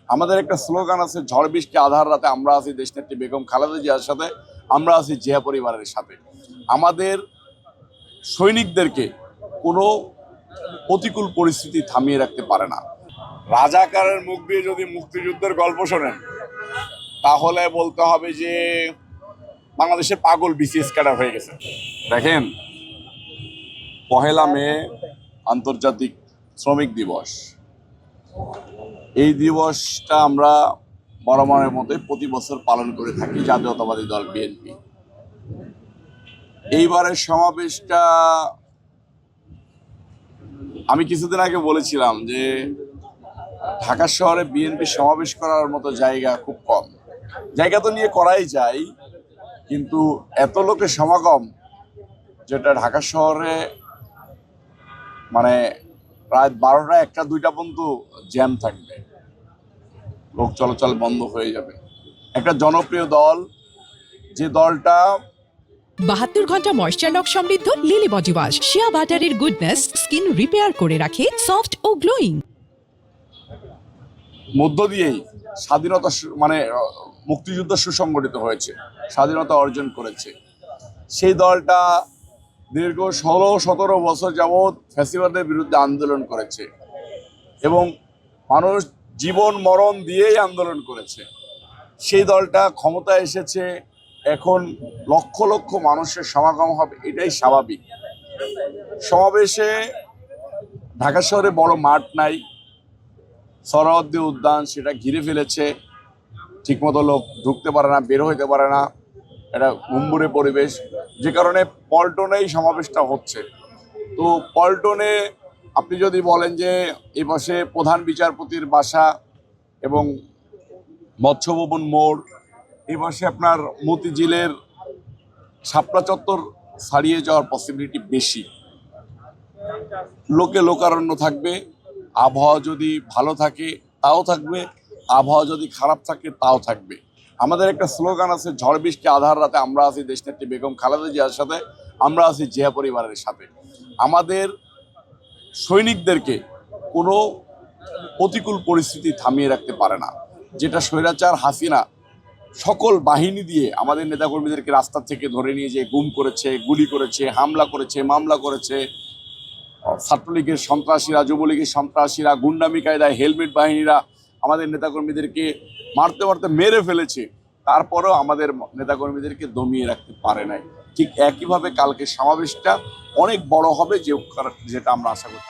আমাদের একটা স্লোগান আছে, ঝড় বৃষ্টি আধার রাতে আমরা আছি দেশনেত্রী বেগম খালেদা জিয়ার সাথে, আমরা আছি জিয়া পরিবারের সাথে। আমাদের সৈনিকদেরকে কোনো প্রতিকূল পরিস্থিতি থামিয়ে রাখতে পারে না। রাজাকারের মুখ দিয়ে যদি মুক্তিযুদ্ধের গল্প শোনেন তাহলে বলতে হবে যে বাংলাদেশের পাগল বিসিএস ক্যাডার হয়ে গেছে। দেখেন, 1 মে আন্তর্জাতিক শ্রমিক দিবস। এই দিবসটা আমরা বরাবরের মতোই প্রতি বছর পালন করে থাকি জাতীয়তাবাদী দল বিএনপি। এইবারের সমাবেশটা আমি কিছুদিন আগে বলেছিলাম যে ঢাকা শহরে বিএনপি সমাবেশ করার মতো জায়গা খুব কম। জায়গা তো নিয়ে করাই যায়, কিন্তু এত লোকের সমাগম যেটা ঢাকা শহরে মানে প্রায় 12টা 1টা 2টা পর্যন্ত জ্যাম থাকবে, লোক চলাচল বন্ধ হয়ে যাবে। একটা জনপ্রিয় দল, যে দলটা 72 ঘন্টা ময়েশ্চার লক সমৃদ্ধ লিলি বডি ওয়াশ, শিয়া বাটারের গুডনেস স্কিন রিপেয়ার করে রাখে সফট ও গ্লোয়িং। মধ্য দিয়েই স্বাধীনতা মানে মুক্তিযুদ্ধ সুসংগঠিত হয়েছে, স্বাধীনতা অর্জন করেছে। সেই দলটা দীর্ঘ 16-17 বছর যাবৎ ফ্যাসিবাদের বিরুদ্ধে আন্দোলন করেছে এবং মানুষ জীবন মরণ দিয়েই আন্দোলন করেছে। সেই দলটা ক্ষমতায় এসেছে, এখন লক্ষ লক্ষ মানুষের সমাগম হবে, এটাই স্বাভাবিক। সমাবেশে ঢাকা শহরে বড় মাঠ নাই, সোহরাওয়ার্দী উদ্যান সেটা ঘিরে ফেলেছে, ঠিকমতো লোক ঢুকতে পারে না, বের হইতে পারে না, এটা গুম্বুরে পরিবেশ, যে কারণে পল্টনেই সমাবেশটা হচ্ছে। তো পল্টনে আপনি যদি বলেন যে এই পাশে প্রধান বিচারপতির বাসা এবং মৎস্য ভবন মোড়, এই পাশে আপনার মতিঝিলের শাপলা চত্বর ছাড়িয়ে যাওয়ার পসিবিলিটি বেশি। লোকে লোকারণ্য থাকবে, আবহাওয়া যদি ভালো থাকে তাও থাকবে, আবহাওয়া যদি খারাপ থাকে তাও থাকবে। আমাদের একটা স্লোগান আছে, ঝড় বৃষ্টি আধার রাতে আমরা আছি দেশনেত্রী বেগম খালেদা জিয়ার সাথে, আমরা আছি জিয়া পরিবারের সাথে। আমাদের সৈনিকদেরকে কোনো প্রতিকূল পরিস্থিতি থামিয়ে রাখতে পারে না। যেটা স্বৈরাচার হাসিনা সকল বাহিনী দিয়ে আমাদের নেতাকর্মীদেরকে রাস্তা থেকে ধরে নিয়ে যেয়ে গুম করেছে, গুলি করেছে, হামলা করেছে, মামলা করেছে। ছাত্রলীগের সন্ত্রাসীরা, যুবলীগের সন্ত্রাসীরা, গুন্ডামি কায়দায় হেলমেট বাহিনীরা আমাদের নেতাকর্মীদেরকে মারতে মারতে মেরে ফেলেছে, তারপরেও আমাদের নেতাকর্মীদেরকে দমিয়ে রাখতে পারে নাই। ঠিক একইভাবে কালকে সমাবেশটা অনেক বড় হবে, যেটা আমরা আশা করি।